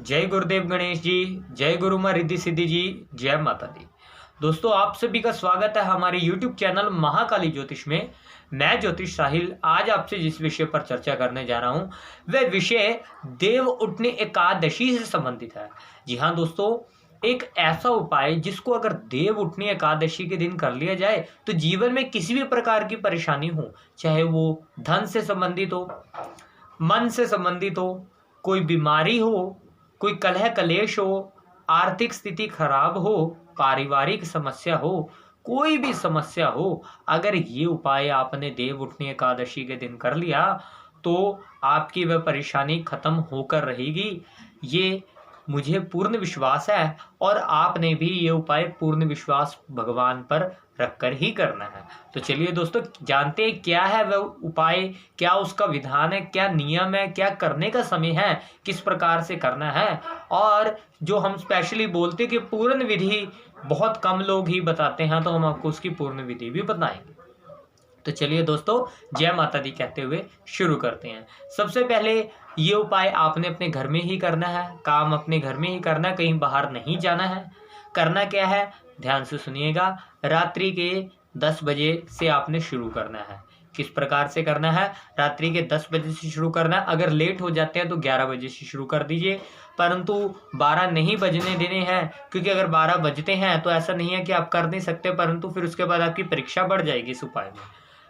जय गुरुदेव गणेश जी। जय गुरु मां रिद्धि सिद्धि जी। जय माता दी। दोस्तों, आप सभी का स्वागत है हमारे YouTube चैनल महाकाली ज्योतिष में। मैं ज्योतिष साहिल आज आपसे जिस विषय पर चर्चा करने जा रहा हूं वह विषय देव उठनी एकादशी से संबंधित है। जी हाँ दोस्तों, एक ऐसा उपाय जिसको अगर देव उठनी एकादशी के दिन कर लिया जाए तो जीवन में किसी भी प्रकार की परेशानी हो, चाहे वो धन से संबंधित हो, मन से संबंधित हो, कोई बीमारी हो, कोई कलह कलेश हो, आर्थिक स्थिति खराब हो, पारिवारिक समस्या हो, कोई भी समस्या हो, अगर ये उपाय आपने देव उठनी एकादशी के दिन कर लिया तो आपकी वह परेशानी खत्म होकर रहेगी। ये मुझे पूर्ण विश्वास है और आपने भी ये उपाय पूर्ण विश्वास भगवान पर रखकर ही करना है। तो चलिए दोस्तों, जानते हैं क्या है वह उपाय, क्या उसका विधान है, क्या नियम है, क्या करने का समय है, किस प्रकार से करना है। और जो हम स्पेशली बोलते कि पूर्ण विधि बहुत कम लोग ही बताते हैं, तो हम आपको उसकी पूर्ण विधि भी बताएंगे। तो चलिए दोस्तों, जय माता दी कहते हुए शुरू करते हैं। सबसे पहले ये उपाय आपने अपने घर में ही करना है, काम अपने घर में ही करना है, कहीं बाहर नहीं जाना है। करना क्या है, ध्यान से सुनिएगा। रात्रि के 10 बजे से आपने शुरू करना है। किस प्रकार से करना है, रात्रि के 10 बजे से शुरू करना है। अगर लेट हो जाते हैं तो 11 बजे से शुरू कर दीजिए, परंतु 12 नहीं बजने देने हैं, क्योंकि अगर 12 बजते हैं तो ऐसा नहीं है कि आप कर नहीं सकते, परंतु फिर उसके बाद आपकी परीक्षा बढ़ जाएगी इस उपाय में।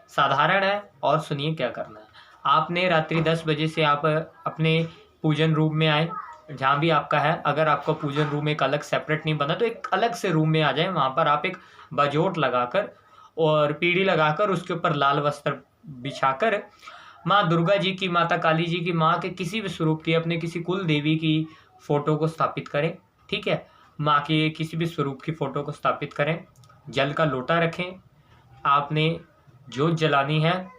साधारण है। और सुनिए क्या करना है। आपने रात्रि 10 बजे से आप अपने पूजन रूम में आए, जहाँ भी आपका है। अगर आपका पूजन रूम एक अलग सेपरेट नहीं बना तो एक अलग से रूम में आ जाए। वहाँ पर आप एक बाजोट लगाकर और पीढ़ी लगाकर उसके ऊपर लाल वस्त्र बिछाकर माँ दुर्गा जी की, माता काली जी की, माँ के किसी भी स्वरूप की, अपने किसी कुल देवी की फोटो को स्थापित करें। ठीक है, माँ के किसी भी स्वरूप की फोटो को स्थापित करें। जल का लोटा रखें। आपने जोत जलानी है।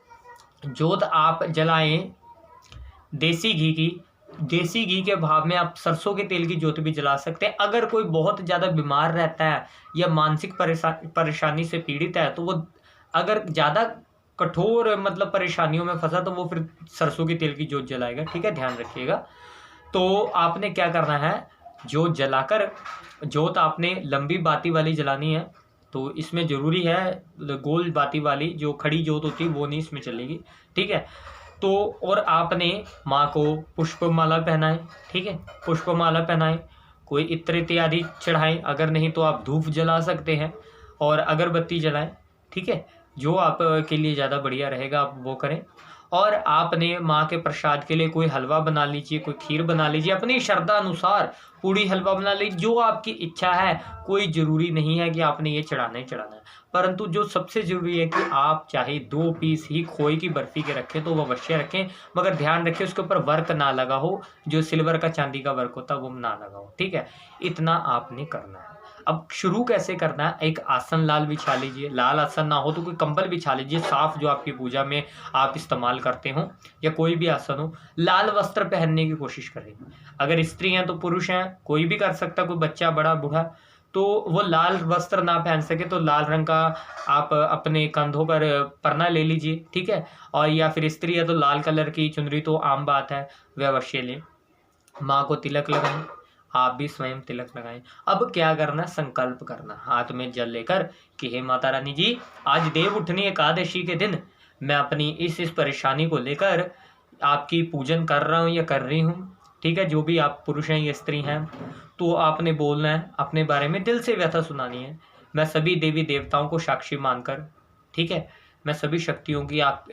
जोत आप जलाएं देसी घी की। देसी घी के भाव में आप सरसों के तेल की जोत भी जला सकते हैं। अगर कोई बहुत ज़्यादा बीमार रहता है या मानसिक परेशानी से पीड़ित है, तो वो अगर ज़्यादा कठोर मतलब परेशानियों में फंसा तो वो फिर सरसों के तेल की जोत जलाएगा। ठीक है, ध्यान रखिएगा। तो आपने क्या करना है, जोत जलाकर, जोत आपने लंबी बाती वाली जलानी है। तो इसमें जरूरी है गोल बाती वाली, जो खड़ी जोत होती है वो नहीं इसमें चलेगी। ठीक है, तो और आपने माँ को पुष्पमाला पहनाएं। ठीक है, पुष्पमाला पहनाएं, कोई इत्र इत्यादि चढ़ाएं। अगर नहीं तो आप धूप जला सकते हैं और अगरबत्ती जलाएं। ठीक है, जो आपके लिए ज़्यादा बढ़िया रहेगा आप वो करें। और आपने माँ के प्रसाद के लिए कोई हलवा बना लीजिए, कोई खीर बना लीजिए, अपनी श्रद्धा अनुसार पूड़ी हलवा बना लीजिए, जो आपकी इच्छा है। कोई जरूरी नहीं है कि आपने ये चढ़ाना ही चढ़ाना है, परंतु जो सबसे जरूरी है कि आप चाहे 2 पीस ही खोए की बर्फी के रखें तो वो अवश्य रखें, मगर ध्यान रखें उसके ऊपर वर्क ना लगा हो, जो सिल्वर का चांदी का वर्क होता है वो ना लगा हो। ठीक है, इतना आपने करना है। अब शुरू कैसे करना है, एक आसन लाल बिछा लीजिए। लाल आसन ना हो तो कोई कंबल बिछा लीजिए, साफ, जो आपकी पूजा में आप इस्तेमाल करते हो, या कोई भी आसन हो। लाल वस्त्र पहनने की कोशिश करें। अगर स्त्री हैं तो पुरुष हैं, कोई भी कर सकता, कोई बच्चा, बड़ा, बूढ़ा, तो वो लाल वस्त्र ना पहन सके तो लाल रंग का आप अपने कंधों पर परना ले लीजिए। ठीक है, और या फिर स्त्री है तो लाल कलर की चुनरी तो आम बात है, वह अवश्य लें। माँ को तिलक लगाएं, आप भी स्वयं तिलक लगाएं। अब क्या करना, संकल्प करना, हाथ में जल लेकर कि हे माता रानी जी, आज देव उठनी एकादशी के दिन मैं अपनी इस परेशानी को लेकर आपकी पूजन कर रहा हूँ या कर रही हूँ। ठीक है, जो भी आप पुरुष हैं या स्त्री हैं, तो आपने बोलना है, अपने बारे में दिल से व्यथा सुनानी है। मैं सभी देवी देवताओं को साक्षी मानकर, ठीक है, मैं सभी शक्तियों की, आप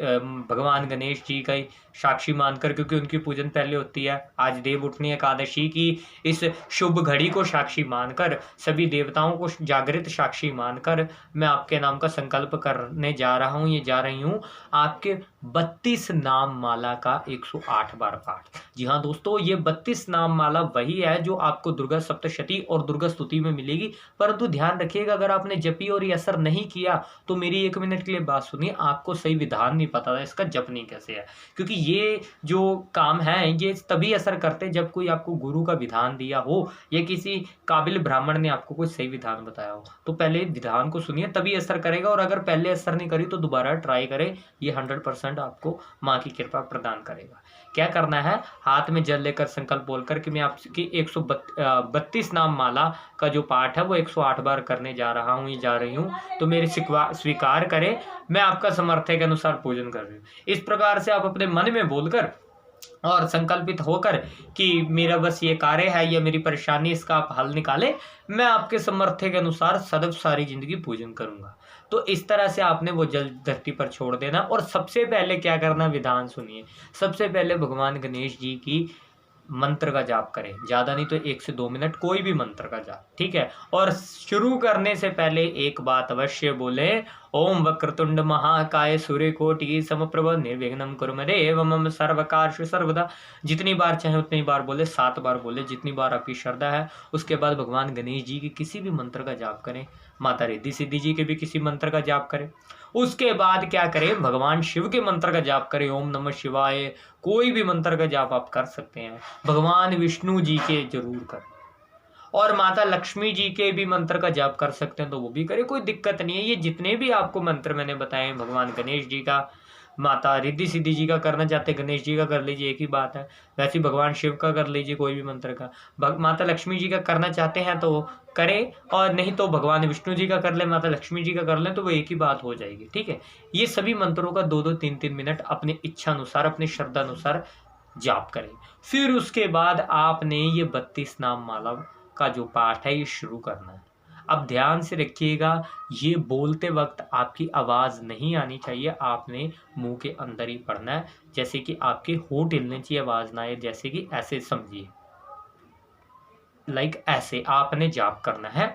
भगवान गणेश जी का ही साक्षी मानकर, क्योंकि उनकी पूजन पहले होती है। आज देव उठनी एकादशी की इस शुभ घड़ी को साक्षी मानकर, सभी देवताओं को जागृत साक्षी मानकर मैं आपके नाम का संकल्प करने जा रहा हूँ, ये जा रही हूँ। आपके 32 नाम माला का 108 बार पाठ। जी हाँ दोस्तों, ये 32 नाम माला वही है जो आपको दुर्गा सप्तशती और दुर्गा स्तुति में मिलेगी। परंतु ध्यान रखिएगा, अगर आपने जपी और ये असर नहीं किया तो मेरी 1 मिनट के लिए बात सुनिए। सुनिए, आपको सही विधान नहीं पता था, इसका जपनी कैसे है। क्योंकि ये जो काम है ये तभी असर करते जब कोई आपको गुरु का विधान दिया हो या किसी काबिल ब्राह्मण ने आपको कोई सही विधान बताया हो। तो पहले विधान को सुनिए तभी असर करेगा, और अगर पहले असर नहीं करी तो दोबारा ट्राई करें, ये 100% आपको माँ की कृपा प्रदान करेगा। क्या करना है, हाथ में जल लेकर संकल्प बोलकर कि मैं आपकी 132 नाम माला का जो पाठ है वो 108 बार करने जा रहा हूँ या जा रही हूँ, तो मेरे स्वीकार करें, मैं आपका सामर्थ्य के अनुसार पूजन कर रही हूँ। इस प्रकार से आप अपने मन में बोलकर और संकल्पित होकर कि मेरा बस ये कार्य है या मेरी परेशानी, इसका आप हल निकालें, मैं आपके सामर्थ्य के अनुसार सदैव सारी जिंदगी पूजन करूंगा। तो इस तरह से आपने वो जल धरती पर छोड़ देना। और सबसे पहले क्या करना, विधान सुनिए। सबसे पहले भगवान गणेश जी की मंत्र का जाप करें, ज़्यादा नहीं तो 1 से 2 मिनट कोई भी मंत्र का जाप, ठीक है। और शुरू करने से पहले एक बात अवश्य बोले, ओम वक्रतुंड महाकाय सूर्यकोटि समप्रभ निर्विघ्नं कुरु मे देव मम सर्वकार्येषु सर्वदा। जितनी बार चाहे उतनी बार बोले, 7 बार बोले, जितनी बार आपकी श्रद्धा है। उसके बाद भगवान गणेश जी की किसी भी मंत्र का जाप करें, माता रिद्धि सिद्धि जी के भी किसी मंत्र का जाप करें। उसके बाद क्या करें, भगवान शिव के मंत्र का जाप करें, ओम नमः शिवाय, कोई भी मंत्र का जाप आप कर सकते हैं। भगवान विष्णु जी के जरूर करें, और माता लक्ष्मी जी के भी मंत्र का जाप कर सकते हैं तो वो भी करें, कोई दिक्कत नहीं है। ये जितने भी आपको मंत्र मैंने बताए, भगवान गणेश जी का, माता रिद्धि सिद्धि जी का करना चाहते गणेश जी का कर लीजिए, एक ही बात है। वैसे ही भगवान शिव का कर लीजिए कोई भी मंत्र का, माता लक्ष्मी जी का करना चाहते हैं तो करें, और नहीं तो भगवान विष्णु जी का कर ले, माता लक्ष्मी जी का कर ले, तो वो एक ही बात हो जाएगी, ठीक है। ये सभी मंत्रों का 2-2, 3-3 मिनट अपने इच्छा अनुसार, अपनी श्रद्धा अनुसार जाप करें। फिर उसके बाद आपने ये 32 नाम माला का जो पाठ है ये शुरू करना है। अब ध्यान से रखिएगा, ये बोलते वक्त आपकी आवाज़ नहीं आनी चाहिए, आपने मुंह के अंदर ही पढ़ना है, जैसे कि आपके होंठ हिलने चाहिए, आवाज़ ना आए, जैसे कि ऐसे समझिए, लाइक ऐसे आपने जाप करना है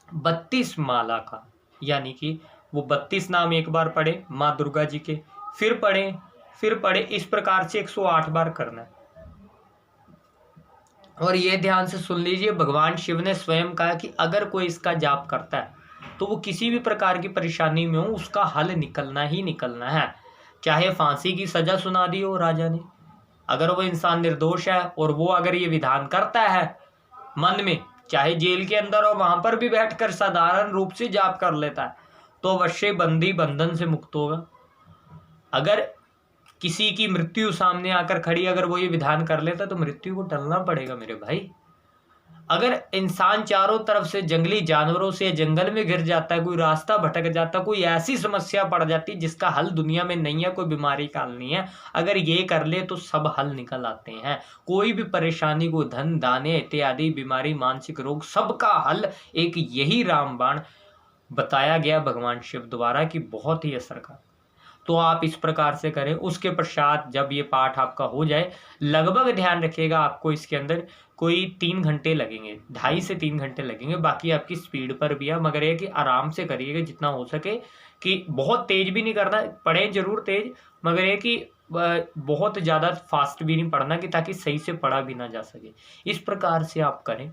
32 माला का। यानी कि वो 32 नाम एक बार पढ़े माँ दुर्गा जी के, फिर पढ़े, इस प्रकार से 108 बार करना है। और ये ध्यान से सुन लीजिए, भगवान शिव ने स्वयं कहा कि अगर कोई इसका जाप करता है तो वो किसी भी प्रकार की परेशानी में हो, उसका हल निकलना ही निकलना है। चाहे फांसी की सजा सुना दी हो राजा ने, अगर वो इंसान निर्दोष है और वो अगर ये विधान करता है मन में, चाहे जेल के अंदर हो वहां पर भी बैठकर साधारण रूप से जाप कर लेता है, तो अवश्य बंदी बंधन से मुक्त होगा। अगर किसी की मृत्यु सामने आकर खड़ी, अगर वो ये विधान कर लेता तो मृत्यु को टलना पड़ेगा मेरे भाई। अगर इंसान चारों तरफ से जंगली जानवरों से जंगल में घिर जाता है, कोई रास्ता भटक जाता, कोई ऐसी समस्या पड़ जाती जिसका हल दुनिया में नहीं है, कोई बीमारी का हल नहीं है, अगर ये कर ले तो सब हल निकल आते हैं। कोई भी परेशानी को, धन दाने इत्यादि बीमारी, मानसिक रोग, सबका हल एक यही रामबाण बताया गया भगवान शिव द्वारा कि बहुत ही असरकार। तो आप इस प्रकार से करें। उसके पश्चात जब ये पाठ आपका हो जाए, लगभग ध्यान रखिएगा आपको इसके अंदर कोई 3 घंटे लगेंगे, 2.5 से 3 घंटे लगेंगे। बाकी आपकी स्पीड पर भी है, मगर ये कि आराम से करिएगा जितना हो सके, कि बहुत तेज भी नहीं करना, पढ़े जरूर तेज, मगर ये कि बहुत ज़्यादा फास्ट भी नहीं पढ़ना कि ताकि सही से पढ़ा भी ना जा सके। इस प्रकार से आप करें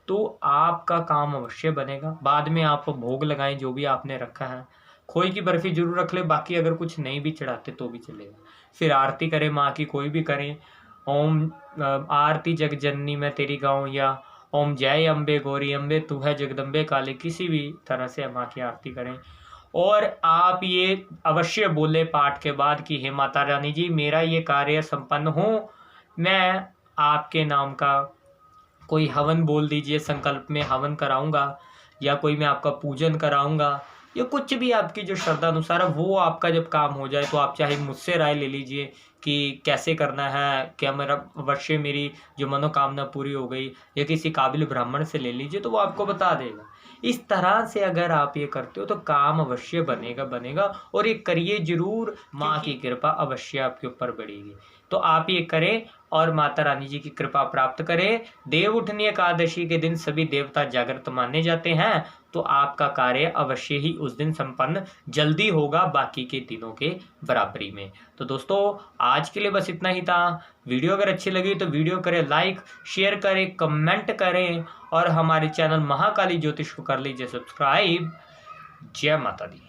तो आपका काम अवश्य बनेगा। बाद में आप भोग लगाएं जो भी आपने रखा है, खोए की बर्फी जरूर रख ले, बाकी अगर कुछ नहीं भी चढ़ाते तो भी चलेगा। फिर आरती करें माँ की, कोई भी करें, ओम आरती जग जननी मैं तेरी गाऊं, या ओम जय अम्बे गौरी अम्बे तू है जगदम्बे काली, किसी भी तरह से माँ की आरती करें। और आप ये अवश्य बोले पाठ के बाद कि हे माता रानी जी, मेरा ये कार्य संपन्न हो, मैं आपके नाम का कोई हवन बोल दीजिए, संकल्प में हवन कराऊंगा, या कोई मैं आपका पूजन कराऊंगा, या कुछ भी आपकी जो श्रद्धा अनुसार है, वो आपका जब काम हो जाए तो आप चाहे मुझसे राय ले लीजिए कि कैसे करना है, क्या मेरा अवश्य मेरी जो मनोकामना पूरी हो गई, या किसी काबिल ब्राह्मण से ले लीजिए तो वो आपको बता देगा। इस तरह से अगर आप ये करते हो तो काम अवश्य बनेगा, और ये करिए जरूर, माँ की कृपा अवश्य आपके ऊपर बढ़ेगी। तो आप ये करें और माता रानी जी की कृपा प्राप्त करें। देव उठनी एकादशी के दिन सभी देवता जागृत माने जाते हैं, तो आपका कार्य अवश्य ही उस दिन संपन्न जल्दी होगा बाकी के दिनों के बराबरी में। तो दोस्तों आज के लिए बस इतना ही था। वीडियो अगर अच्छी लगी तो वीडियो करें लाइक, शेयर करें, कमेंट करें, और हमारे चैनल महाकाली ज्योतिष को कर लीजिए सब्सक्राइब। जय माता दी।